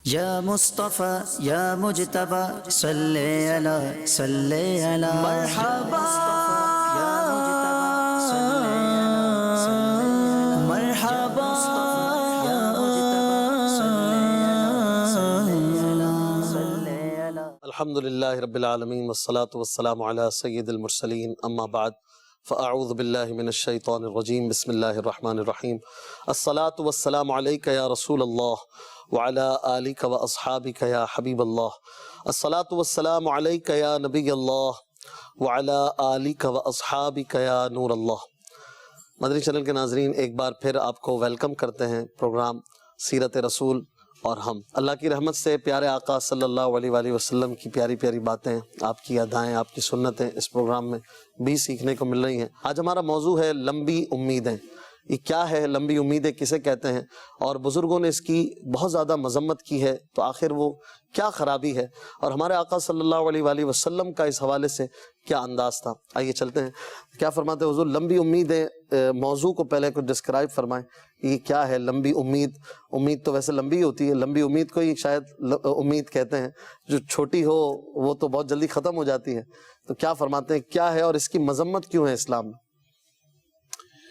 یا مصطفیٰ یا مجتبی صلی علی مرحبا مرحبا الحمدللہ رب العالمین والصلاة والسلام علی سید المرسلین اما بعد فاعوذ باللہ من الشیطان الرجیم بسم اللہ الرحمن الرحیم الصلاة والسلام علیک یا رسول اللہ وعلی آلک و اصحابک یا حبیب اللہ الصلاة والسلام علیک یا نبی اللہ وعلی آلک و اصحابک یا نور اللہ۔ مدنی چینل کے ناظرین، ایک بار پھر آپ کو ویلکم کرتے ہیں پروگرام سیرت رسول اور ہم۔ اللہ کی رحمت سے پیارے آقا صلی اللہ علیہ وآلہ وسلم کی پیاری پیاری باتیں، آپ کی ادائیں، آپ کی سنتیں اس پروگرام میں بھی سیکھنے کو مل رہی ہیں۔ آج ہمارا موضوع ہے لمبی امیدیں۔ یہ کیا ہے لمبی امیدیں، کسے کہتے ہیں، اور بزرگوں نے اس کی بہت زیادہ مذمت کی ہے، تو آخر وہ کیا خرابی ہے، اور ہمارے آقا صلی اللہ علیہ وآلہ وسلم کا اس حوالے سے کیا انداز تھا۔ آئیے چلتے ہیں، کیا فرماتے ہیں حضور؟ لمبی امیدیں، موضوع کو پہلے کچھ ڈسکرائب فرمائیں، یہ کیا ہے لمبی امید؟ امید تو ویسے لمبی ہوتی ہے، لمبی امید کو ہی شاید امید کہتے ہیں، جو چھوٹی ہو وہ تو بہت جلدی ختم ہو جاتی ہے۔ تو کیا فرماتے ہیں، کیا ہے اور اس کی مذمت کیوں ہے اسلام میں؟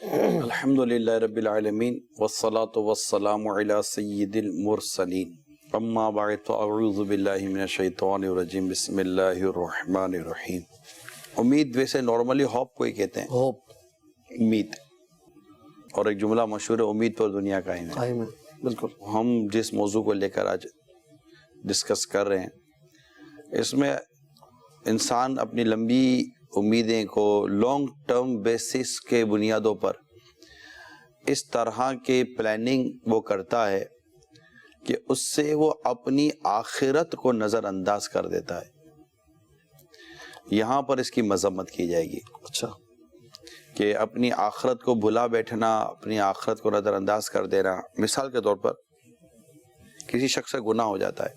الحمدللہ رب العالمین والصلاة والسلام علی سید المرسلین اما بعد فاعوذ باللہ من الشیطان الرجیم بسم اللہ الرحمن الرحیم۔ امید ویسے نارملی ہوپ کو ہی کہتے ہیں، ہوپ، امید، اور ایک جملہ مشہور ہے، امید پر دنیا قائم ہے۔ قائم ہے، بالکل۔ ہم جس موضوع کو لے کر آج ڈسکس کر رہے ہیں، اس میں انسان اپنی لمبی امیدیں کو لانگ ٹرم بیسس کے بنیادوں پر اس طرح کے پلاننگ وہ کرتا ہے کہ اس سے وہ اپنی آخرت کو نظر انداز کر دیتا ہے۔ یہاں پر اس کی مذمت کی جائے گی۔ اچھا، کہ اپنی آخرت کو بھلا بیٹھنا، اپنی آخرت کو نظر انداز کر دینا۔ مثال کے طور پر کسی شخص سے گناہ ہو جاتا ہے،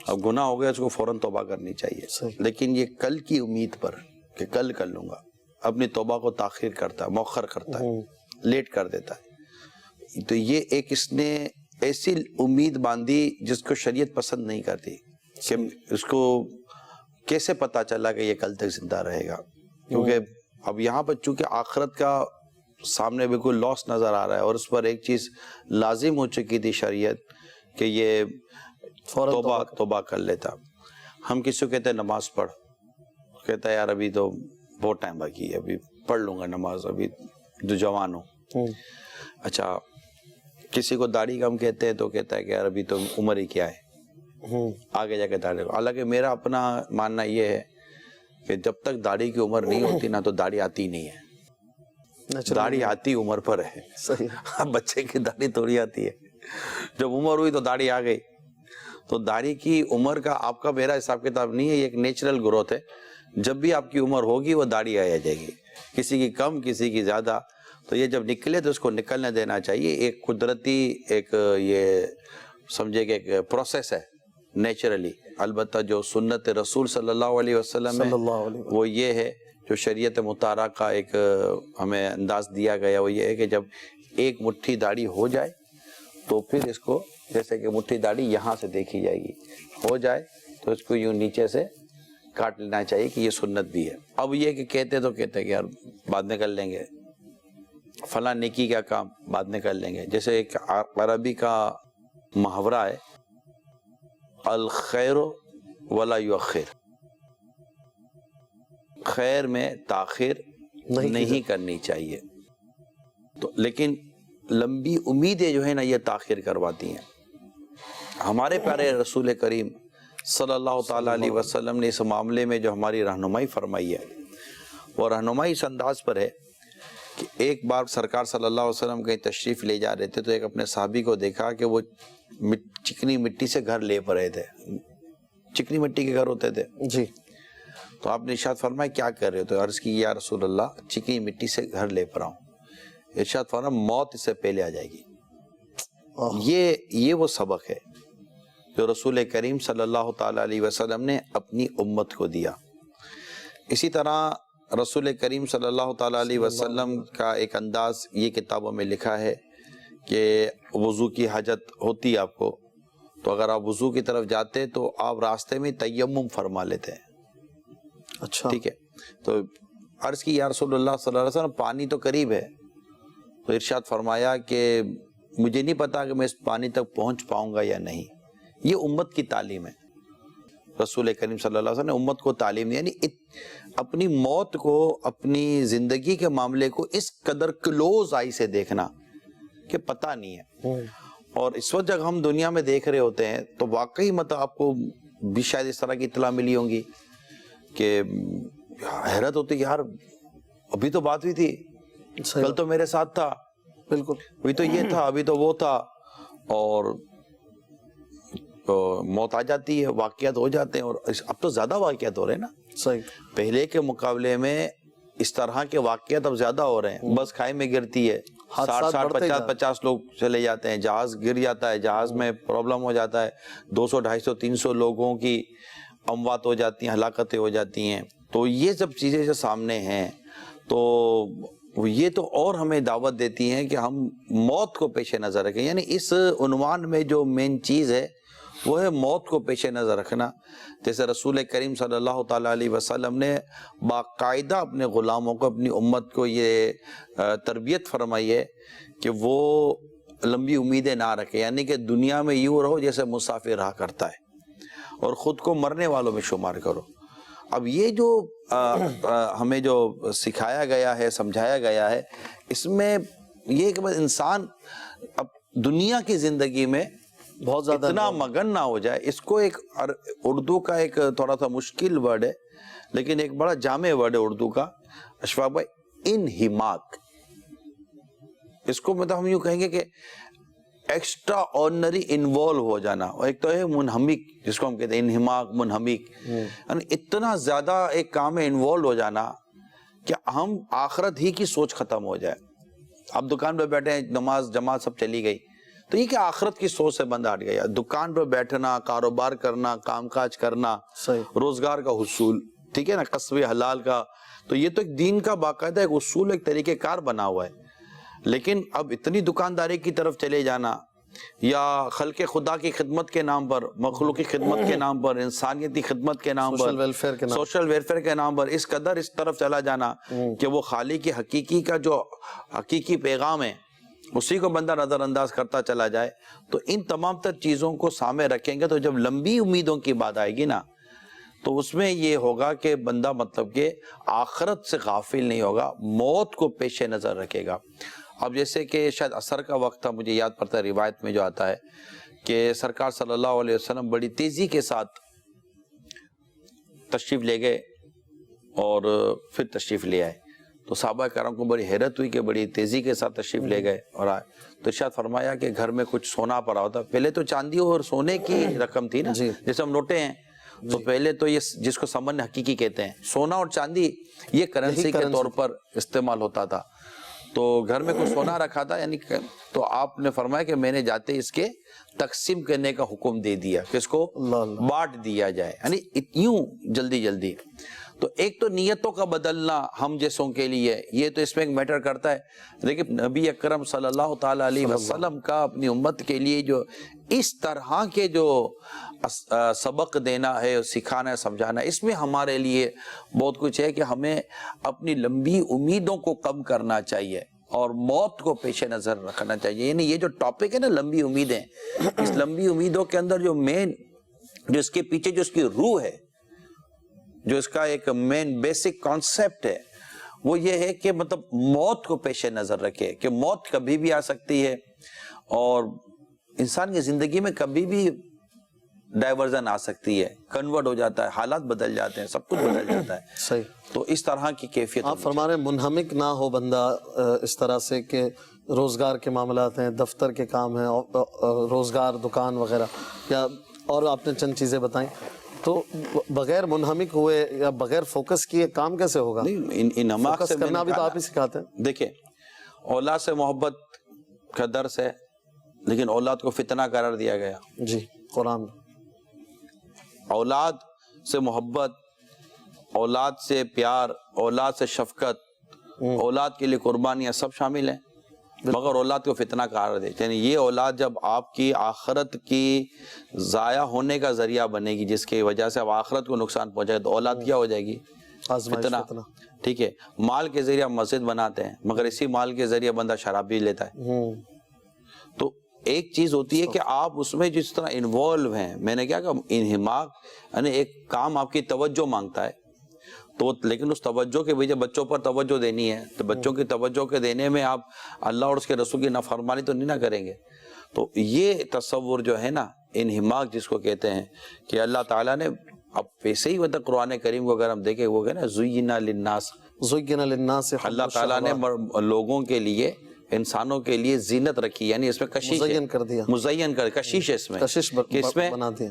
اب گناہ ہو گیا، اس کو فوراً توبہ کرنی چاہیے، لیکن یہ کل کی امید پر کہ کل کر لوں گا، اپنی توبہ کو تاخیر کرتا ہے، مؤخر کرتا ہے، لیٹ کر دیتا ہے۔ تو یہ ایک اس نے ایسی امید باندھی جس کو شریعت پسند نہیں کرتی، کہ اس کو کیسے پتا چلا کہ یہ کل تک زندہ رہے گا، کیونکہ اب یہاں پر چونکہ آخرت کا سامنے بالکل لاس نظر آ رہا ہے، اور اس پر ایک چیز لازم ہو چکی تھی شریعت کہ یہ توبہ کر لیتا۔ ہم کسی کو کہتے ہیں نماز پڑھ، کہتا ہے یار ابھی تو بہت ٹائم باقی ہے، ابھی پڑھ لوں گا نماز، ابھی جو جوان ہوں۔ اچھا، کسی کو داڑھی کم کہتے ہیں تو کہتا ہے کہ یار ابھی تو عمر ہی کیا ہے، آگے جا کے داڑھی۔ حالانکہ میرا اپنا ماننا یہ ہے کہ جب تک داڑھی کی عمر نہیں ہوتی نا تو داڑھی آتی نہیں ہے، داڑھی آتی عمر پر ہے۔ بچے کی داڑھی تھوڑی آتی ہے، جب عمر ہوئی تو داڑھی آ گئی۔ تو داڑھی کی عمر کا آپ کا میرا حساب کتاب نہیں ہے، یہ ایک نیچرل گروتھ ہے۔ جب بھی آپ کی عمر ہوگی وہ داڑھی آ جائے گی، کسی کی کم کسی کی زیادہ۔ تو یہ جب نکلے تو اس کو نکلنے دینا چاہیے، ایک قدرتی ایک یہ سمجھے کہ ایک پروسیس ہے نیچرلی۔ البتہ جو سنت رسول صلی اللہ علیہ وسلم ہے وہ یہ ہے، جو شریعت مطہرہ کا ایک ہمیں انداز دیا گیا وہ یہ ہے کہ جب ایک مٹھی داڑھی ہو جائے تو پھر اس کو، جیسے کہ مٹھی داڑھی یہاں سے دیکھی جائے گی، ہو جائے تو اس کو یوں نیچے سے کاٹ لینا چاہیے، کہ یہ سنت بھی ہے۔ اب یہ کہ کہتے تو کہتے کہ یار بعد میں کر لیں گے، فلاں نیکی کا کام بعد میں کر لیں گے۔ جیسے ایک عربی کا محاورہ ہے، الخیر ولا یؤخر، خیر میں تاخیر نہیں کرنی چاہیے۔ تو لیکن لمبی امیدیں جو ہے نا یہ تاخیر کرواتی ہیں۔ ہمارے پیارے رسول کریم صلی اللہ تعالیٰ علیہ وسلم نے اس معاملے میں جو ہماری رہنمائی فرمائی ہے، وہ رہنمائی اس انداز پر ہے کہ ایک بار سرکار صلی اللہ علیہ وسلم کہیں تشریف لے جا رہے تھے تو ایک اپنے صحابی کو دیکھا کہ وہ چکنی مٹی سے گھر لیپ رہے تھے، چکنی مٹی کے گھر ہوتے تھے جی۔ تو آپ نے ارشاد فرمایا کیا کر رہے ہو؟ تو عرض کی یا رسول اللہ چکنی مٹی سے گھر لیپ رہا ہوں۔ ارشاد فرمایا موت اس سے پہلے آ جائے گی۔ یہ وہ سبق ہے جو رسول کریم صلی اللہ تعالیٰ علیہ وسلم نے اپنی امت کو دیا۔ اسی طرح رسول کریم صلی اللہ تعالیٰ علیہ وسلم کا ایک انداز یہ کتابوں میں لکھا ہے کہ وضو کی حاجت ہوتی ہے آپ کو تو اگر آپ وضو کی طرف جاتے تو آپ راستے میں تیمم فرما لیتے ہیں. اچھا ٹھیک ہے. تو عرض کی یا رسول اللہ صلی اللہ علیہ وسلم پانی تو قریب ہے. تو ارشاد فرمایا کہ مجھے نہیں پتا کہ میں اس پانی تک پہنچ پاؤں گا یا نہیں. یہ امت کی تعلیم ہے. رسول کریم صلی اللہ علیہ وسلم نے امت کو تعلیم دی, یعنی اپنی موت کو, اپنی زندگی کے معاملے کو اس قدر کلوز آئی سے دیکھنا کہ پتہ نہیں ہے. اور اس وقت جب ہم دنیا میں دیکھ رہے ہوتے ہیں تو واقعی مطلب آپ کو بھی شاید اس طرح کی اطلاع ملی ہوں گی کہ حیرت ہوتی کہ یار ابھی تو بات ہوئی تھی, کل تو میرے ساتھ تھا, بالکل ابھی تو یہ تھا, ابھی تو وہ تھا, اور موت آ جاتی ہے, واقعات ہو جاتے ہیں. اور اب تو زیادہ واقعات ہو رہے ہیں نا, صحیح, پہلے کے مقابلے میں اس طرح کے واقعات اب زیادہ ہو رہے ہیں. بس کھائی میں گرتی ہے, 60 50 لوگ چلے جاتے ہیں, جہاز گر جاتا ہے, جہاز میں پرابلم ہو جاتا ہے, 200 250 300 لوگوں کی اموات ہو جاتی ہیں, ہلاکتیں ہو جاتی ہیں. تو یہ سب چیزیں جو سامنے ہیں تو یہ تو اور ہمیں دعوت دیتی ہیں کہ ہم موت کو پیش نظر رکھیں. یعنی اس عنوان میں جو مین چیز ہے وہ ہے موت کو پیش نظر رکھنا. جیسے رسول کریم صلی اللہ تعالیٰ علیہ وسلم نے باقاعدہ اپنے غلاموں کو, اپنی امت کو یہ تربیت فرمائی ہے کہ وہ لمبی امیدیں نہ رکھیں. یعنی کہ دنیا میں یوں رہو جیسے مسافر رہا کرتا ہے, اور خود کو مرنے والوں میں شمار کرو. اب یہ جو ہمیں جو سکھایا گیا ہے, سمجھایا گیا ہے, اس میں یہ کہ انسان اب دنیا کی زندگی میں بہت زیادہ اتنا مگن نہ ہو جائے. اس کو ایک اردو کا ایک تھوڑا سا مشکل ورڈ ہے لیکن ایک بڑا جامع ورڈ ہے اردو کا, اشفاق بھائی, انہماک. اس کو مطلب ہم یوں کہیں گے کہ ایکسٹرا آرڈنری انوالو ہو جانا. ایک تو ہے منہمک, جس کو ہم کہتے ہیں انہماک, منہمک, یعنی اتنا زیادہ ایک کام میں انوالو ہو جانا کہ ہم آخرت ہی کی سوچ ختم ہو جائے. اب دکان پہ بیٹھے ہیں, نماز جماعت سب چلی گئی, تو یہ کہ آخرت کی سوچ سے بندہ ہٹ گیا. دکان پہ بیٹھنا, کاروبار کرنا, کام کاج کرنا, روزگار کا حصول, ٹھیک ہے نا, کسب حلال کا, تو یہ تو ایک دین کا باقاعدہ ایک اصول, ایک طریقہ کار بنا ہوا ہے. لیکن اب اتنی دکانداری کی طرف چلے جانا, یا خلق خدا کی خدمت کے نام پر, مخلوق کی خدمت کے نام پر, انسانیتی خدمت کے نام پر, سوشل ویلفیئر کے نام پر اس قدر اس طرف چلا جانا کہ وہ خالق کی حقیقی کا جو حقیقی پیغام ہے اسی کو بندہ نظر انداز کرتا چلا جائے. تو ان تمام تر چیزوں کو سامنے رکھیں گے تو جب لمبی امیدوں کی بات آئے گی نا, تو اس میں یہ ہوگا کہ بندہ مطلب کہ آخرت سے غافل نہیں ہوگا, موت کو پیش نظر رکھے گا. اب جیسے کہ شاید عصر کا وقت تھا, مجھے یاد پڑتا ہے روایت میں جو آتا ہے کہ سرکار صلی اللہ علیہ وسلم بڑی تیزی کے ساتھ تشریف لے گئے اور پھر تشریف لے آئے. تو صحابہ کرام کو بڑی حیرت ہوئی کہ بڑی تیزی کے ساتھ تشریف لے گئے اور آئے. تو ارشاد فرمایا کہ گھر میں کچھ سونا پڑا ہوتا. پہلے تو چاندی اور سونے کی رقم تھی نا, جیسے ہم نوٹے ہیں, تو پہلے تو یہ جس کو سمن حقیقی کہتے ہیں, سونا اور چاندی یہ کرنسی کے طور پر استعمال ہوتا تھا. تو گھر میں کچھ سونا رکھا تھا, یعنی تو آپ نے فرمایا کہ میں نے جاتے اس کے تقسیم کرنے کا حکم دے دیا کہ اس کو بانٹ دیا جائے, یعنی یوں جلدی جلدی. تو ایک تو نیتوں کا بدلنا ہم جیسوں کے لیے, یہ تو اس میں ایک میٹر کرتا ہے. لیکن نبی اکرم صلی اللہ تعالیٰ علیہ وسلم کا اپنی امت کے لیے جو اس طرح کے جو سبق دینا ہے, سکھانا ہے, سمجھانا ہے, اس میں ہمارے لیے بہت کچھ ہے کہ ہمیں اپنی لمبی امیدوں کو کم کرنا چاہیے اور موت کو پیش نظر رکھنا چاہیے. یعنی یہ جو ٹاپک ہے نا لمبی امیدیں, اس لمبی امیدوں کے اندر جو مین, جو اس کے پیچھے جو اس کی روح ہے, جو اس کا ایک مین بیسک کانسیپٹ ہے, وہ یہ ہے کہ مطلب موت کو پیش نظر رکھے کہ موت کبھی بھی آ سکتی ہے اور انسان کی زندگی میں کبھی بھی ڈائیورژن آ سکتی ہے, کنورٹ ہو جاتا ہے, حالات بدل جاتے ہیں, سب کچھ بدل جاتا ہے. صحیح. تو اس طرح کی کیفیت آپ فرما رہے ہیں منہمک نہ ہو بندہ اس طرح سے کہ روزگار کے معاملات ہیں, دفتر کے کام ہیں, روزگار, دکان وغیرہ, یا اور آپ نے چند چیزیں بتائیں, تو بغیر منہمک ہوئے یا بغیر فوکس کیے کام کیسے ہوگا؟ فوکس کرنا بھی تو آپ ہی سکھاتے ہیں. دیکھیں, اولاد سے محبت کا درس ہے, لیکن اولاد کو فتنہ قرار دیا گیا. جی, قرآن. اولاد سے محبت, اولاد سے پیار, اولاد سے شفقت, اولاد کے لیے قربانیاں سب شامل ہیں. مگر اولاد کو فتنہ قرار دے. یعنی یہ اولاد جب آپ کی آخرت کی ضائع ہونے کا ذریعہ بنے گی، جس کی وجہ سے اب آخرت کو نقصان پہنچائے، تو اولاد کیا ہو جائے گی؟ فتنہ. ٹھیک ہے، مال کے ذریعے ہم مسجد بناتے ہیں، مگر اسی مال کے ذریعے بندہ شراب بھی لیتا ہے. تو ایک چیز ہوتی ہے کہ آپ اس میں جس طرح انوالو ہیں، میں نے کیا کہا انہماک، یعنی ایک کام آپ کی توجہ مانگتا ہے، تو لیکن اس توجہ کے وجہ بچوں پر توجہ دینی ہے، تو بچوں کی توجہ کے دینے میں آپ اللہ اور اس کے رسول کی نافرمانی تو نہیں نہ کریں گے. تو یہ تصور جو ہے نا انہماک جس کو کہتے ہیں، کہ اللہ تعالیٰ نے اب ویسے ہی مطلب قرآن کریم کو اگر ہم دیکھیں وہ کہ نا زینا للناس، اللہ تعالیٰ نے لوگوں کے لیے، انسانوں کے لیے زینت رکھی، یعنی اس میں کشش مزین کر دیا، مزین کر کشش ہے، اس میں کشش بنا دیا،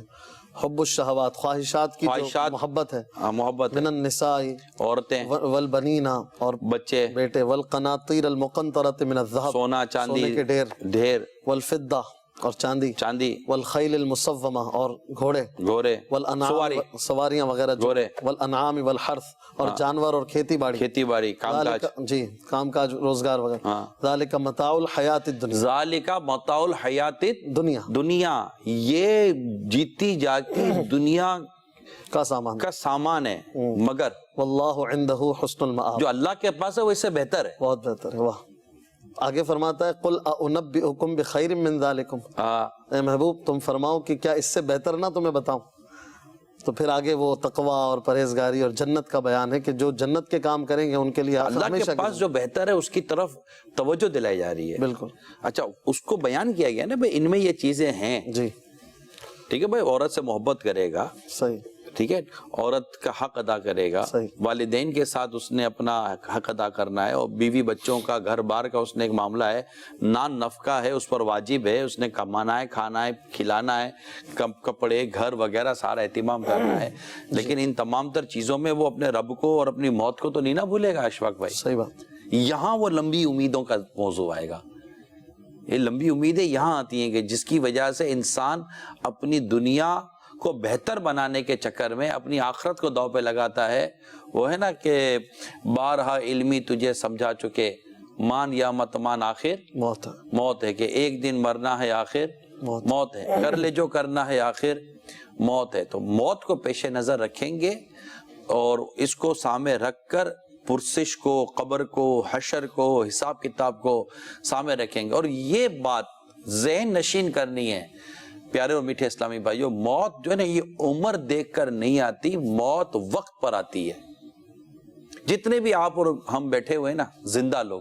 حب الشہوات، خواہشات کی جو محبت ہے، محبت من النساء، عورتیں، والبنین، اور بچے، بیٹے، والقناطیر المقنطرۃ من الذهب، سونا چاندی، سونے کے ڈھیر، والفضہ، اور چاندی، والخیل المصومہ، اور گھوڑے، والانعام، سواریاں وغیرہ، والانعام والحرث، اور جانور اور کھیتی باڑی، کام کاج، جی کام کاج، روزگار وغیرہ. ذالک متاع الحیات الدنیا، ذالک متاع الحیات دنیا، یہ جیتی جاتی دنیا کا سامان ہے، مگر واللہ عندہ حسن المآب، جو اللہ کے پاس ہے وہ اس سے بہتر ہے، بہت بہتر ہے. واہ. آگے فرماتا ہے قل اؤنبئکم بخیر من ذالکم، اے محبوب تم فرماؤ کہ کیا اس سے بہتر نہ تمہیں بتاؤں. تو پھر آگے وہ تقوی اور پرہیزگاری اور جنت کا بیان ہے کہ جو جنت کے کام کریں گے ان کے لیے اللہ کے پاس جو بہتر ہے اس کی طرف توجہ دلائی جا رہی ہے. بالکل. اچھا اس کو بیان کیا گیا نا بھائی ان میں یہ چیزیں ہیں، جی ٹھیک ہے بھائی، عورت سے محبت کرے گا، صحیح، ٹھیک ہے، عورت کا حق ادا کرے گا، صحیح، والدین کے ساتھ اس نے اپنا حق ادا کرنا ہے، اور بیوی بچوں کا، گھر بار کا اس نے ایک معاملہ ہے، نان نفقہ ہے اس پر واجب ہے، اس نے کمانا ہے، کھانا ہے، کھلانا ہے، کپڑے، گھر وغیرہ سارا اہتمام کرنا ہے. لیکن ان تمام تر چیزوں میں وہ اپنے رب کو اور اپنی موت کو تو نہیں نہ بھولے گا اشفاق بھائی. صحیح بات. یہاں وہ لمبی امیدوں کا موضوع آئے گا. یہ لمبی امیدیں یہاں آتی ہیں کہ جس کی وجہ سے انسان اپنی دنیا کو بہتر بنانے کے چکر میں اپنی آخرت کو داؤ پہ لگاتا ہے. وہ ہے نا کہ بارہا علمی تجھے سمجھا چکے، مان یا مت مان آخر موت ہے، کہ ایک دن مرنا ہے آخر موت ہے، کر لے جو کرنا ہے آخر موت ہے. تو موت کو پیش نظر رکھیں گے اور اس کو سامنے رکھ کر پرسش کو، قبر کو، حشر کو، حساب کتاب کو سامنے رکھیں گے. اور یہ بات ذہن نشین کرنی ہے پیارے اور میٹھے اسلامی بھائیو، موت جو ہے نا یہ عمر دیکھ کر نہیں آتی، موت وقت پر آتی ہے. جتنے بھی آپ اور ہم بیٹھے ہوئے نا زندہ لوگ،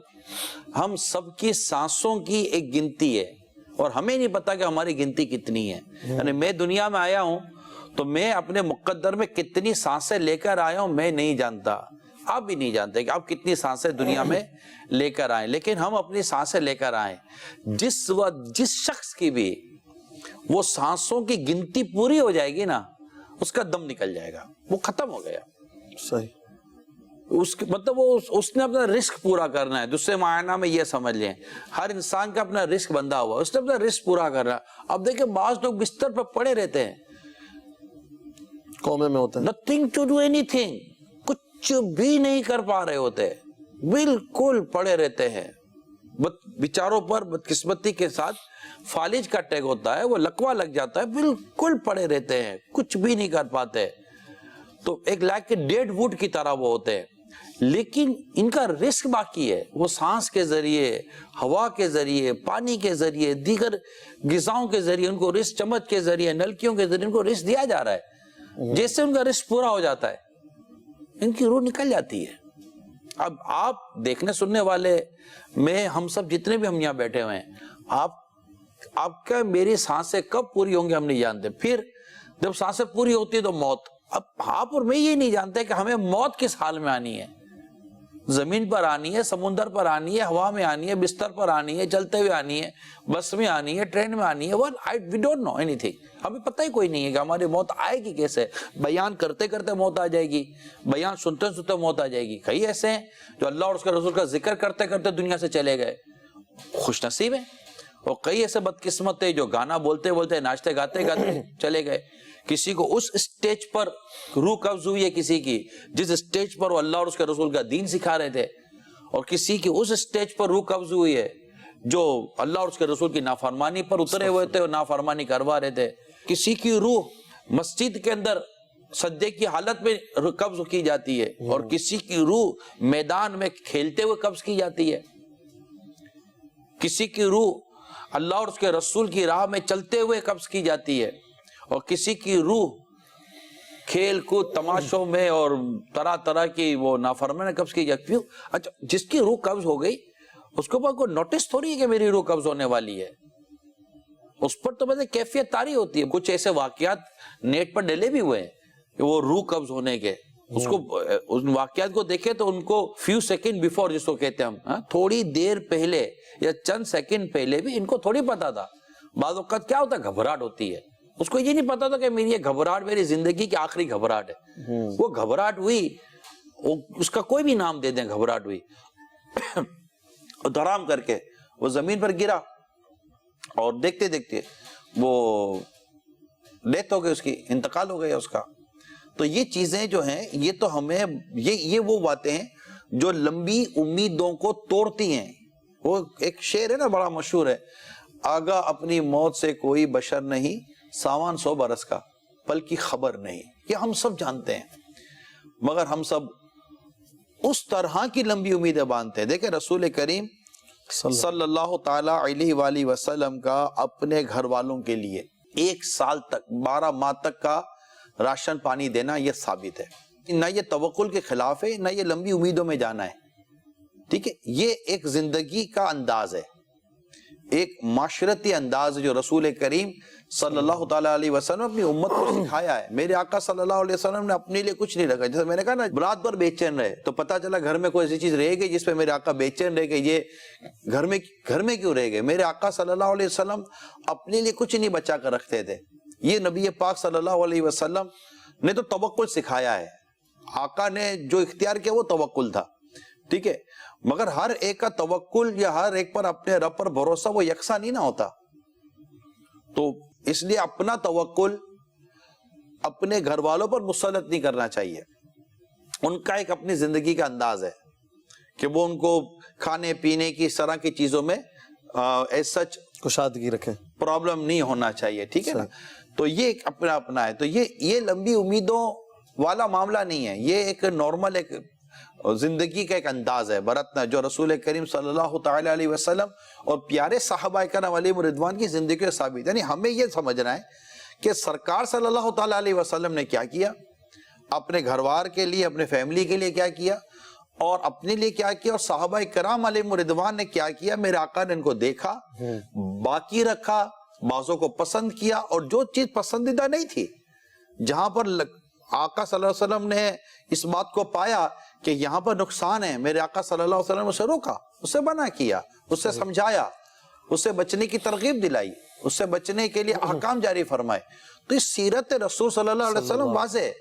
ہم سب کی سانسوں کی ایک گنتی ہے اور ہمیں نہیں پتا کہ ہماری گنتی کتنی ہے. یعنی میں دنیا میں آیا ہوں تو میں اپنے مقدر میں کتنی سانسیں لے کر آیا ہوں میں نہیں جانتا، آپ بھی نہیں جانتے کہ آپ کتنی سانسیں دنیا میں لے کر آئیں. لیکن ہم اپنی سانسیں لے کر آئیں. جس وقت جس شخص کی بھی وہ سانسوں کی گنتی پوری ہو جائے گی نا، اس کا دم نکل جائے گا، وہ ختم ہو گیا. صحیح. مطلب وہ اس نے اپنا رزق پورا کرنا ہے. دوسرے معنی میں یہ سمجھ لیں، ہر انسان کا اپنا رزق بندھا ہوا، اس نے اپنا رزق پورا کرنا ہے. اب دیکھیں بعض لوگ بستر پر پڑے رہتے ہیں، کومے میں ہوتے ہیں، nothing to do anything، کچھ بھی نہیں کر پا رہے ہوتے، بالکل پڑے رہتے ہیں. بیچاروں پر بدقسمتی کے ساتھ فالج کا ٹیگ ہوتا ہے، وہ لکوا لگ جاتا ہے، بالکل پڑے رہتے ہیں، کچھ بھی نہیں کر پاتے. تو ایک لائک ڈیڈ ووڈ کی طرح وہ ہوتے ہیں. لیکن ان کا رزق باقی ہے، وہ سانس کے ذریعے، ہوا کے ذریعے، پانی کے ذریعے، دیگر غذاؤں کے ذریعے، ان کو رزق چمچ کے ذریعے، نلکیوں کے ذریعے ان کو رزق دیا جا رہا ہے. جیسے ان کا رزق پورا ہو جاتا ہے ان کی روح نکل جاتی ہے. اب آپ دیکھنے سننے والے میں ہم سب جتنے بھی ہم یہاں بیٹھے ہوئے ہیں، آپ کا میری سانسیں کب پوری ہوں گی ہم نہیں جانتے. پھر جب سانسیں پوری ہوتی ہے تو موت. اب آپ اور میں یہ نہیں جانتے کہ ہمیں موت کس حال میں آنی ہے. زمین پر آنی ہے، سمندر پر آنی ہے، ہوا میں آنی ہے، بستر پر آنی ہے، چلتے ہوئے آنی ہے، بس میں آنی ہے، ٹرین میں آنی ہے. we don't know anything. ہمیں پتہ ہی کوئی نہیں ہے کہ ہماری موت آئے گی کیسے. بیان کرتے کرتے موت آ جائے گی، بیان سنتے سنتے موت آ جائے گی. کئی ایسے ہیں جو اللہ اور اس کے رسول کا ذکر کرتے کرتے دنیا سے چلے گئے، خوش نصیب ہیں. اور کئی ایسے بدقسمت ہیں جو گانا بولتے بولتے، ناچتے گاتے گاتے چلے گئے. کسی کو اس اسٹیج پر روح قبض ہوئی ہے، کسی کی جس اسٹیج پر وہ اللہ اور اس کے رسول کا دین سکھا رہے تھے، اور کسی کی اس اسٹیج پر روح قبض ہوئی ہے جو اللہ اور اس کے رسول کی نافرمانی پر اترے ہوئے تھے اور نافرمانی کروا رہے تھے. کسی کی روح مسجد کے اندر سجدے کی حالت میں قبض کی جاتی ہے اور کسی کی روح میدان میں کھیلتے ہوئے قبض کی جاتی ہے. کسی کی روح اللہ اور اس کے رسول کی راہ میں چلتے ہوئے قبض کی جاتی ہے اور کسی کی روح کھیل کود تماشوں میں اور طرح طرح کی وہ نافرمانی قبض کی جاتی ہے. اچھا جس کی روح قبض ہو گئی اس کے اوپر کوئی نوٹس تھوڑی ہے کہ میری روح قبض ہونے والی ہے. اس پر تو بس کیفیت طاری ہوتی ہے. کچھ ایسے واقعات نیٹ پر ڈلے بھی ہوئے ہیں کہ وہ روح قبض ہونے کے، اس کو ان واقعات کو دیکھے تو ان کو فیو سیکنڈ بیفور جس کو کہتے ہیں ہم، تھوڑی دیر پہلے یا چند سیکنڈ پہلے بھی ان کو تھوڑی پتا تھا. بعض اوقات کیا ہوتا ہے، گھبراہٹ ہوتی ہے، اس کو یہ نہیں پتا تھا کہ میری یہ گھبراہٹ میری زندگی کی آخری گھبراہٹ ہے. وہ گھبراہٹ ہوئی، اس کا کوئی بھی نام دے دیں، گھبراہٹ ہوئی، دھڑام کر کے وہ زمین پر گرا اور دیکھتے دیکھتے وہ ڈیتھ ہو گئی، اس کی انتقال ہو گیا اس کا. تو یہ چیزیں جو ہیں یہ تو ہمیں یہ وہ باتیں ہیں جو لمبی امیدوں کو توڑتی ہیں. وہ ایک شعر ہے نا بڑا مشہور ہے، آگاہ اپنی موت سے کوئی بشر نہیں، ساون 100 برس کا پل کی خبر نہیں. یہ ہم سب جانتے ہیں، مگر ہم سب اس طرح کی لمبی امیدیں باندھتے ہیں. دیکھیں رسول کریم صلی اللہ تعالی علیہ وآلہ وسلم کا اپنے گھر والوں کے لیے 1 سال تک 12 ماہ تک کا راشن پانی دینا یہ ثابت ہے. نہ یہ توکل کے خلاف ہے، نہ یہ لمبی امیدوں میں جانا ہے. ٹھیک ہے، یہ ایک زندگی کا انداز ہے، ایک معاشرتی انداز ہے جو رسول کریم صلی اللہ تعالیٰ علیہ وسلم اپنی امت کو سکھایا ہے. میرے آقا صلی اللہ علیہ وسلم نے اپنے لیے کچھ نہیں رکھا. جیسے میں نے کہا نا رات بھر بے چین رہے تو پتا چلا گھر میں کوئی ایسی چیز رہے گی جس پہ میرے آقا بے چین رہے گئے، یہ گھر میں کیوں رہے گئے. میرے آقا صلی اللہ علیہ وسلم اپنے لیے کچھ نہیں بچا کر رکھتے تھے. یہ نبی پاک صلی اللہ علیہ وسلم نے تو توکل سکھایا ہے. آقا نے جو اختیار کیا وہ توکل تھا. ٹھیک ہے، مگر ہر ایک کا توکل یا ہر ایک پر اپنے رب پر بھروسہ وہ یکساں نہیں نہ ہوتا. تو اس لیے اپنا توکل اپنے گھر والوں پر مسلط نہیں کرنا چاہیے. ان کا ایک اپنی زندگی کا انداز ہے کہ وہ ان کو کھانے پینے کی اس طرح کی چیزوں میں سچ کشادگی رکھیں، پرابلم نہیں ہونا چاہیے. ٹھیک ہے نا، تو یہ ایک اپنا ہے. تو یہ لمبی امیدوں والا معاملہ نہیں ہے، یہ ایک نارمل ایک زندگی کا ایک انداز ہے برتنا جو رسول کریم صلی اللہ تعالی علیہ وسلم اور پیارے صحابہ کرام علیہم رضوان کی زندگی سے ثابت. یعنی ہمیں یہ سمجھنا ہے کہ سرکار صلی اللہ تعالی علیہ وسلم نے کیا کیا، اپنے گھر وار کے لیے، اپنے فیملی کے لیے کیا کیا، اور اپنے لیے کیا کیا، اور صحابہ کرام علیہم رضوان نے کیا کیا. میرے آقا نے ان کو دیکھا، باقی رکھا، بعضوں کو پسند کیا، اور جو چیز پسندیدہ نہیں تھی، جہاں پر آقا صلی اللہ علیہ وسلم نے اس بات کو پایا کہ یہاں پر نقصان ہے، میرے آقا صلی اللہ علیہ وسلم اسے روکا، اسے منع کیا، اسے سمجھایا، اسے بچنے کی ترغیب دلائی، اس سے بچنے کے لیے احکام جاری فرمائے. تو اس سیرت رسول صلی اللہ علیہ وسلم واضح ہے،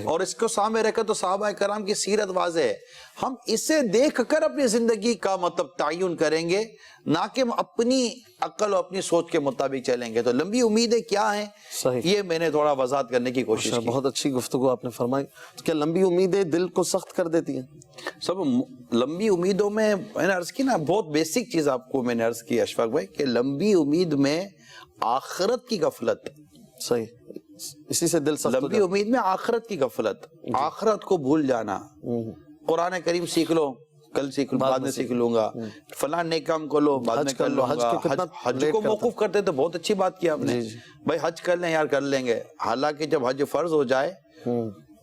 اور اس کو سامنے رکھے تو صحابہ کرام کی سیرت واضح ہے. ہم اسے دیکھ کر اپنی زندگی کا مطلب تعین کریں گے، نہ کہ ہم اپنی عقل اور اپنی سوچ کے مطابق چلیں گے. تو لمبی امیدیں کیا ہیں، یہ میں نے تھوڑا وضاحت کرنے کی کوشش کی. بہت اچھی گفتگو آپ نے فرمائی. تو کیا لمبی امیدیں دل کو سخت کر دیتی ہیں؟ سب لمبی امیدوں میں نے عرض کی نا، بہت بیسک چیز آپ کو میں نے عرض کی اشفاق بھائی، کہ لمبی امید میں آخرت کی غفلت. صحیح، اسی سے دل سخت. لمبی امید میں آخرت کی غفلت، آخرت کو بھول جانا. قرآن کریم سیکھ لو، کل سیکھ لوں، بعد میں سیکھ لوں گا، فلاں نیک کام کر لو، بعد میں کر لوں گا. حج کو موقوف کرتے تو بہت اچھی بات کی آپ نے بھائی، حج کر لیں یار، کر لیں گے. حالانکہ جب حج فرض ہو جائے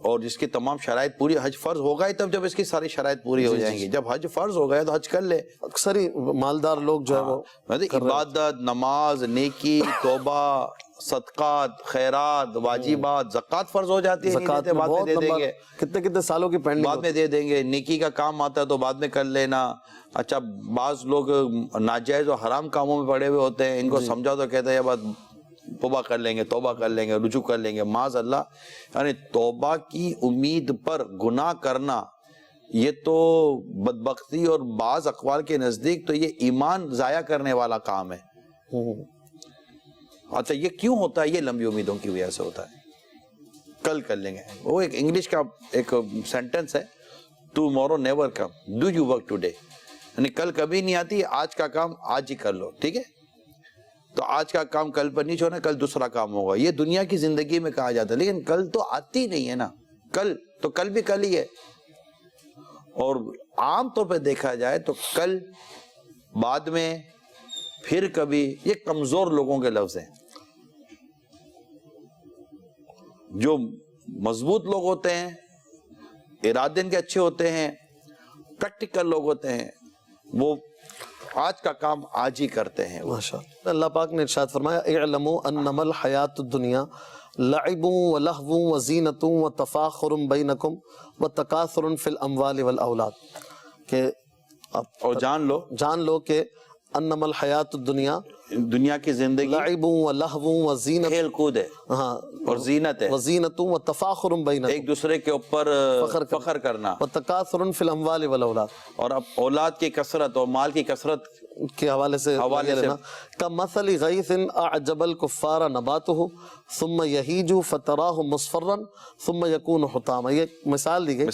اور جس کی تمام شرائط پوری، حج فرض ہوگا ہی تب جب اس کی ساری شرائط پوری ہو جائیں گی. جب حج فرض ہو گیا تو حج کر لے. اکثر ہی مالدار لوگ جو ہے وہ عبادت، نماز، نیکی، توبہ، صدقات، خیرات، واجبات، زکوٰۃ فرض ہو جاتی ہے، زکوٰۃ بعد میں دے دیں گے، کتنے سالوں کی پینڈنگ بعد میں دے دیں گے. نیکی کا کام آتا ہے تو بعد میں کر لینا. اچھا بعض لوگ ناجائز اور حرام کاموں میں پڑے ہوئے ہوتے ہیں، ان کو سمجھا تو کہتے ہیں یہ بات توبہ کر لیں گے، توبہ کر لیں گے، رجوع کر لیں گے. معاذ اللہ. یعنی توبہ کی امید پر گناہ کرنا یہ تو بدبختی اور بعض اقوال کے نزدیک تو یہ ایمان ضائع کرنے والا کام ہے. اچھا یہ کیوں ہوتا ہے؟ یہ لمبی امیدوں کی وجہ سے ہوتا ہے. کل کر لیں گے، وہ ایک انگلش کا ایک سینٹنس ہے، tomorrow never come, do you work today. یعنی کل کبھی نہیں آتی، آج کا کام آج ہی کر لو، ٹھیک ہے؟ تو آج کا کام کل پر نہیں چھوڑنا، کل دوسرا کام ہوگا. یہ دنیا کی زندگی میں کہا جاتا ہے، لیکن کل تو آتی نہیں ہے نا. کل تو کل بھی کل ہی ہے. اور عام طور پہ دیکھا جائے تو کل، بعد میں، پھر کبھی، یہ کمزور لوگوں کے لفظ ہیں. جو مضبوط لوگ ہوتے ہیں، ارادے ان کے اچھے ہوتے ہیں، پریکٹیکل لوگ ہوتے ہیں، وہ آج کا کام آج ہی کرتے ہیں. ماشاءاللہ. اللہ پاک نے ارشاد فرمایا اعلموا انما الحیات الدنیا لعب ولہو وزینۃ وتفاخر بینکم وتکاثر فی الاموال والاولاد، کہ اور جان لو کہ انما الحیات الدنیا، دنیا کی زندگی لعب ولہو وزینۃ، کھیل کود ہے ہاں، اور زینت ہے، وزینۃ وتفاخر بینکم، ایک دوسرے کے اوپر فخر کرنا، وتکاثر فی الاموال والاولاد، اور اب اولاد کی کثرت اور مال کی کثرت کے حوالے سے کمثل غیث اعجب الکفار نباتہ ثم یہیج فتراہ مصفرا ثم یکون حطاما. یہ مثال دی گئی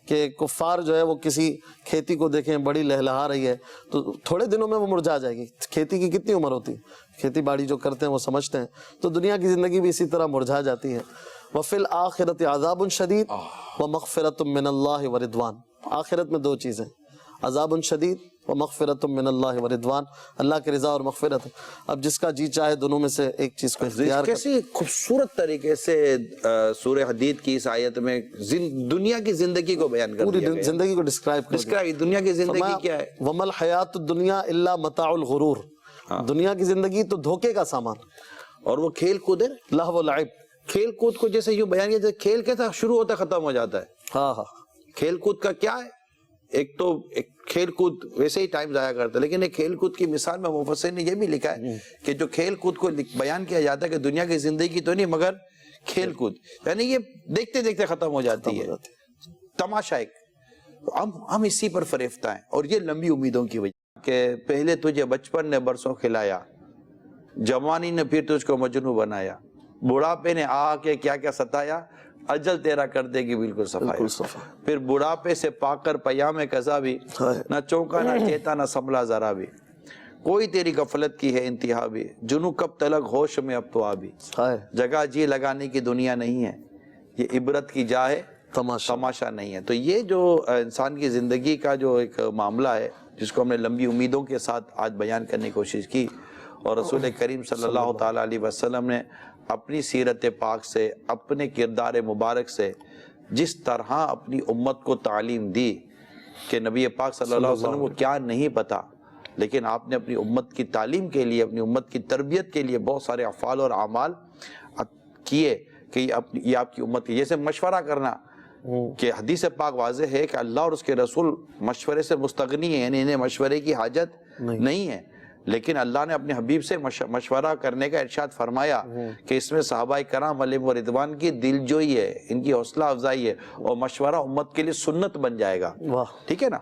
کہ کفار جو ہے وہ کسی کھیتی کو دیکھیں بڑی لہلہا رہی ہے تو تھوڑے دنوں میں وہ مرجھا جائے گی. کھیتی کی کتنی عمر ہوتی ہے؟ کھیتی باڑی جو کرتے ہیں وہ سمجھتے ہیں. تو دنیا کی زندگی بھی اسی طرح مرجھا جاتی ہے. وفی الآخرۃ عذاب شدید ومغفرۃ من اللہ ورضوان. آخرت میں دو چیزیں، عذاب شدید ومغفرۃ من اللہ ورضوان، اللہ کی رضا اور مغفرت. اب جس کا جی چاہے دونوں میں سے ایک چیز کو اختیار کر. کیسی خوبصورت طریقے سے سورہ حدید کی اس آیت میں دنیا کی زندگی کو بیان کر دیا گیا، پوری زندگی کو ڈسکرائب کر دیا. دنیا کی زندگی کیا ہے؟ وَمَا الْحَيَاةُ الدُّنْيَا إِلَّا مَتَاعُ الْغُرُورِ. دنیا کی زندگی تو دھوکے کا سامان. اور وہ کھیل کود ہے، لہو و لعب. کھیل کود کو جیسے یوں بیان کیا، کھیل کیسا شروع ہوتا ہے ختم ہو جاتا ہے. ہاں ہاں، کھیل کود کا کیا ہے؟ ایک تو کھیل کود ویسے ہی ٹائم ضائع کرتا ہے، لیکن ایک کھیل کود کی مثال میں مفسر نے یہ بھی لکھا ہے کہ جو کھیل کود کو بیان کیا جاتا ہے کہ دنیا کی زندگی تو نہیں مگر کھیل کود، یعنی یہ دیکھتے دیکھتے ختم ہو جاتی ہے، تماشا ایک. ہم اسی پر فریفتہ ہیں، اور یہ لمبی امیدوں کی وجہ کہ پہلے تجھے بچپن نے برسوں کھلایا، جوانی نے پھر تجھ کو مجنوں بنایا، بڑھاپے نے آ کے کیا کیا ستایا، اجل تیرا کر دے گی بالکل صفائی. پھر بڑھاپے سے پا کر پیام قضا بھی، نہ چونکا نہ چیتا نہ سنبھلا ذرا بھی، کوئی تیری غفلت کی ہے انتہا بھی، جنوں کب تلک ہوش میں اب تو آ بھی، جگہ جی لگانے کی دنیا نہیں ہے، یہ عبرت کی جا ہے تماشا نہیں ہے. تو یہ جو انسان کی زندگی کا جو ایک معاملہ ہے جس کو ہم نے لمبی امیدوں کے ساتھ آج بیان کرنے کی کوشش کی، اور رسول کریم صلی اللہ تعالیٰ علیہ وسلم نے اپنی سیرت پاک سے، اپنے کردار مبارک سے جس طرح اپنی امت کو تعلیم دی کہ نبی پاک صلی اللہ علیہ وسلم کو کیا نہیں پتا، لیکن آپ نے اپنی امت کی تعلیم کے لیے، اپنی امت کی تربیت کے لیے بہت سارے افعال اور اعمال کیے کہ یہ آپ کی امت کی، جیسے مشورہ کرنا، کہ حدیث پاک واضح ہے کہ اللہ اور اس کے رسول مشورے سے مستغنی ہیں، یعنی انہیں مشورے کی حاجت نہیں ہے، لیکن اللہ نے اپنے حبیب سے مشورہ کرنے کا ارشاد فرمایا کہ اس میں صحابہ کرام علیہم و رضوان کی دل جوئی ہے، ان کی حوصلہ افزائی ہے، اور مشورہ امت کے لیے سنت بن جائے گا. ٹھیک ہے نا؟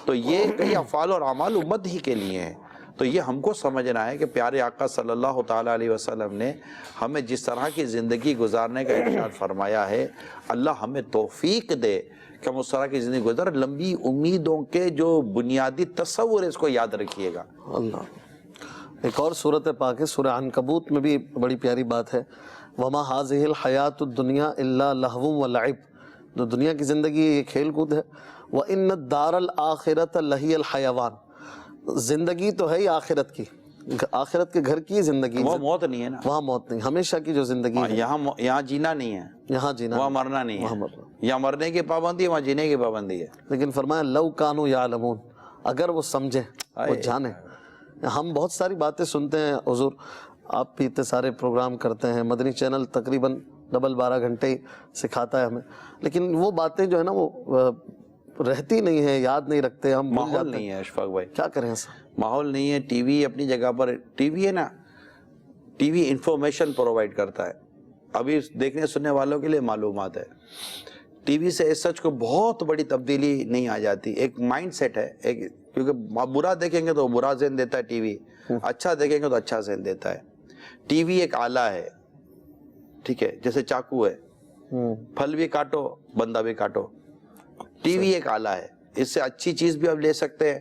تو یہ کئی افعال اور اعمال امت ہی کے لیے ہیں. تو یہ ہم کو سمجھنا ہے کہ پیارے آقا صلی اللہ تعالیٰ علیہ وسلم نے ہمیں جس طرح کی زندگی گزارنے کا ارشاد فرمایا ہے، اللہ ہمیں توفیق دے کہ ہم اس طرح کی زندگی گزار. لمبی امیدوں کے جو بنیادی تصور ہے اس کو یاد رکھیے گا. اللہ. ایک اور صورت پاک ہے سورہ عنکبوت میں بھی بڑی پیاری بات ہے، وَمَا هَذِهِ الْحَيَاةُ الدُّنْيَا إِلَّا لَهْوٌ وَلَعِبٌ. جو دنیا کی زندگی یہ کھیل کود ہے. وَإِنَّ الدَّارَ الْآخِرَةَ لَهِيَ الْحَيَوَانُ. زندگی تو ہے ہی آخرت کی، آخرت کے گھر کی زندگی، وہ موت نہیں ہے نا، وہاں موت نہیں، ہمیشہ کی جو زندگی ہے. یہاں جینا نہیں ہے، یہاں جینا، وہاں مرنا نہیں ہے. یہاں مرنے کی پابندی ہے، وہاں جینے کی پابندی ہے. لیکن فرمایا لو کانوا یعلمون، اگر وہ سمجھیں، وہ جانیں. ہم بہت ساری باتیں سنتے ہیں حضور، آپ بھی اتنے سارے پروگرام کرتے ہیں، مدنی چینل تقریباً 12 گھنٹے سکھاتا ہے ہمیں، لیکن وہ باتیں جو ہے نا وہ رہتی نہیں ہے، یاد نہیں رکھتے ہم. ماحول نہیں ہے اشفاق بھائی، کیا کریں ایسا؟ ماحول نہیں ہے. ٹی وی اپنی جگہ پر، ٹی وی ہے نا، ٹی وی انفارمیشن پرووائڈ کرتا ہے، ابھی دیکھنے سننے والوں کے لیے معلومات ہے. ٹی وی سے اس سچ کو بہت بڑی تبدیلی نہیں آ جاتی. ایک مائنڈ سیٹ ہے، ایک، کیونکہ برا دیکھیں گے تو برا ذہن دیتا ہے ٹی وی، اچھا دیکھیں گے تو اچھا ذہن دیتا ہے. ٹی وی ایک آلہ ہے، ٹھیک ہے، جیسے چاقو ہے، پھل بھی کاٹو بندہ بھی کاٹو. ٹی وی ایک آلہ ہے، اس سے اچھی چیز بھی آپ لے سکتے ہیں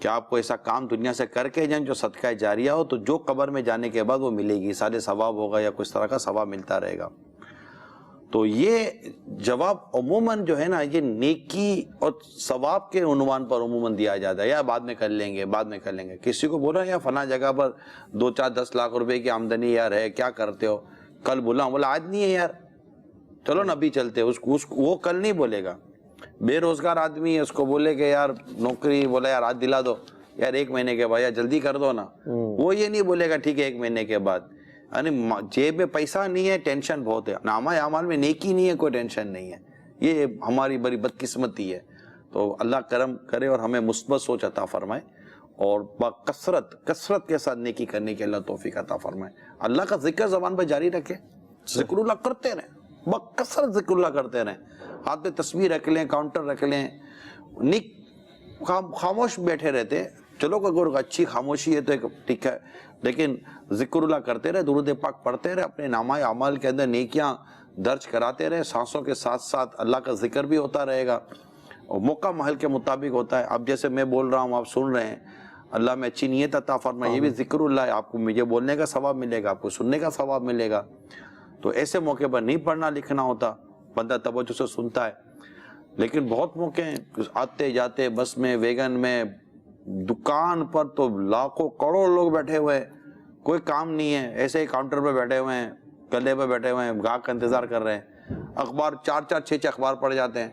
کہ آپ کو ایسا کام دنیا سے کر کے جائیں جو صدقہ جاریہ ہو، تو جو قبر میں جانے کے بعد وہ ملے گی، سارے ثواب ہوگا یا کچھ طرح کا ثواب ملتا رہے گا۔ تو یہ جواب عموماً جو ہے نا یہ نیکی اور ثواب کے عنوان پر عموماً دیا جاتا ہے، یا بعد میں کر لیں گے، بعد میں کر لیں گے۔ کسی کو بولا یا فلاں جگہ پر 2 4 10 لاکھ روپے کی آمدنی یار ہے، کیا کرتے ہو؟ کل بولا آج نہیں ہے یار، چلو نا ابھی چلتے، وہ کل نہیں بولے گا۔ بے روزگار آدمی ہے، اس کو بولے کہ یار نوکری، بولا یار آج دلا دو، یار 1 مہینے کے بعد، یا جلدی کر دو نا، وہ یہ نہیں بولے گا ٹھیک ہے 1 مہینے کے بعد۔ یعنی جیب میں پیسہ نہیں ہے، ٹینشن بہت ہے، نامہ اعمال میں نیکی نہیں ہے، کوئی ٹینشن نہیں ہے، یہ ہماری بڑی بدقسمتی ہے۔ تو اللہ کرم کرے اور ہمیں مثبت سوچ عطا فرمائے، اور کثرت کے ساتھ نیکی کرنے کی اللہ توفیق عطا فرمائے۔ اللہ کا ذکر زبان پہ جاری رکھے، ذکر اللہ کرتے رہیں، بکثرت ذکر اللہ کرتے رہیں، ہاتھ پہ تصویر رکھ لیں، کاؤنٹر رکھ لیں، خاموش بیٹھے رہتے، چلو اگر اچھی خاموشی ہے تو ایک ٹھیک ہے، لیکن ذکر اللہ کرتے رہے، درود پاک پڑھتے رہے، اپنے نامہ اعمال کے اندر نیکیاں درج کراتے رہے، سانسوں کے ساتھ ساتھ اللہ کا ذکر بھی ہوتا رہے گا، اور موقع محل کے مطابق ہوتا ہے۔ اب جیسے میں بول رہا ہوں، آپ سن رہے ہیں، اللہ میں اچھی نیت عطا فرمائے، یہ بھی ذکر اللہ ہے، آپ کو مجھے بولنے کا ثواب ملے گا، آپ کو سننے کا ثواب ملے گا۔ تو ایسے موقع پر نہیں پڑھنا لکھنا ہوتا، بندہ توجہ سے سنتا ہے، لیکن بہت موقع ہیں، آتے جاتے بس میں، ویگن میں، دکان پر تو لاکھوں کروڑ لوگ بیٹھے ہوئے ہیں، کوئی کام نہیں ہے، ایسے ہی کاؤنٹر پہ بیٹھے ہوئے ہیں، گلے پہ بیٹھے ہوئے ہیں، گاہک کا انتظار کر رہے ہیں، اخبار 4 4 6 6 اخبار پڑھ جاتے ہیں،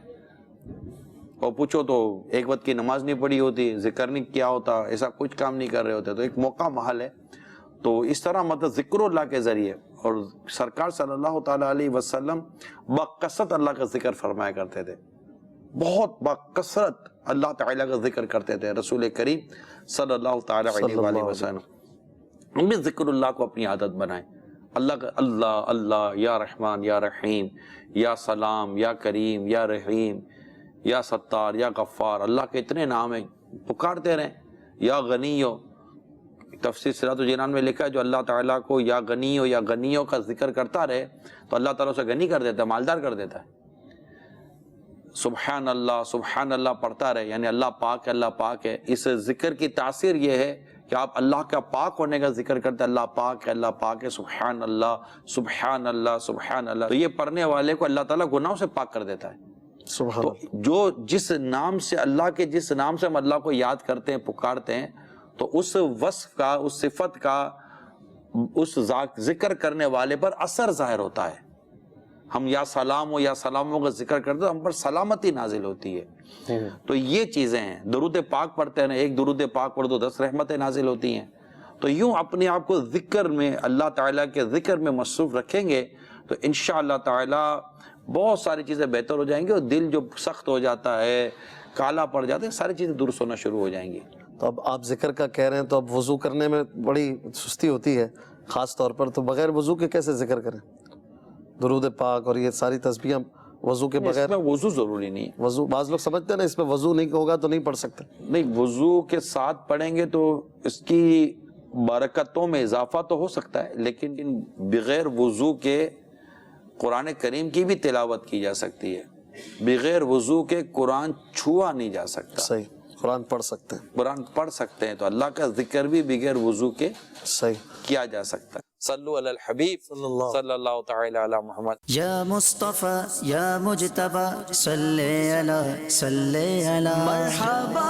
اور پوچھو تو ایک وقت کی نماز نہیں پڑھی ہوتی، ذکر نہیں کیا ہوتا، ایسا کچھ کام نہیں کر رہے ہوتے۔ تو ایک موقع محل ہے، تو اس طرح مطلب ذکر اللہ کے ذریعے، اور سرکار صلی اللہ تعالیٰ علیہ وسلم بکثرت اللہ کا ذکر فرمایا کرتے تھے، بہت بکثرت اللہ تعالیٰ کا ذکر کرتے تھے رسول کریم صلی اللہ تعالیٰ علیہ وآلہ وسلم۔ ہم بھی ذکر اللہ کو اپنی عادت بنائیں، اللہ کا اللہ اللہ، یا رحمان یا رحیم، یا سلام یا کریم یا رحیم، یا ستار یا غفار، اللہ کے اتنے نام ہیں، پکارتے رہیں۔ یا غنیو، تفسیر صراط الجنان میں لکھا ہے جو اللہ تعالیٰ کو یا غنیو یا غنیو کا ذکر کرتا رہے تو اللہ تعالیٰ اسے غنی کر دیتا ہے، مالدار کر دیتا ہے۔ سبحان اللہ پڑھتا رہے، یعنی اللہ پاک ہے، اللہ پاک ہے۔ اس ذکر کی تاثیر یہ ہے کہ آپ اللہ کا پاک ہونے کا ذکر کرتے ہیں، اللہ پاک ہے، اللہ پاک ہے، سبحان اللہ سبحان اللہ سبحان اللہ۔ تو یہ پڑھنے والے کو اللہ تعالیٰ گناہوں سے پاک کر دیتا ہے۔ تو جو جس نام سے اللہ کے جس نام سے ہم اللہ کو یاد کرتے ہیں، پکارتے ہیں، تو اس وصف کا، اس صفت کا، اس ذکر کرنے والے پر اثر ظاہر ہوتا ہے۔ ہم یا سلام ہو یا سلاموں کا ذکر کرتے ہیں، ہم پر سلامتی نازل ہوتی ہے۔ تو یہ چیزیں ہیں، درود پاک پڑھتے ہیں، ایک درود پاک پڑھ دو 10 رحمتیں نازل ہوتی ہیں۔ تو یوں اپنے آپ کو ذکر میں، اللہ تعالیٰ کے ذکر میں مصروف رکھیں گے تو انشاءاللہ تعالیٰ بہت ساری چیزیں بہتر ہو جائیں گی، اور دل جو سخت ہو جاتا ہے، کالا پڑ جاتا ہے، ساری چیزیں درست ہونا شروع ہو جائیں گی۔ تو اب آپ ذکر کا کہہ رہے ہیں، تو اب وضو کرنے میں بڑی سستی ہوتی ہے خاص طور پر، تو بغیر وضو کے کیسے ذکر کریں؟ درود پاک اور یہ ساری تسبیحیں وضو کے بغیر؟ اس میں وضو ضروری نہیں ہے۔ وضو بعض لوگ سمجھتے ہیں نا اس میں وضو نہیں ہوگا تو نہیں پڑھ سکتے۔ نہیں، وضو کے ساتھ پڑھیں گے تو اس کی برکتوں میں اضافہ تو ہو سکتا ہے، لیکن بغیر وضو کے قرآن کریم کی بھی تلاوت کی جا سکتی ہے، بغیر وضو کے قرآن چھوا نہیں جا سکتا۔ صحیح، قرآن پڑھ سکتے ہیں، قرآن پڑھ سکتے ہیں، تو اللہ کا ذکر بھی بغیر وضو کے صحیح کیا جا سکتا ہے۔ صلو علی الحبیب صلی اللہ تعالی علی محمد۔ یا مصطفیٰ یا مجتبی صلی علی مرحبا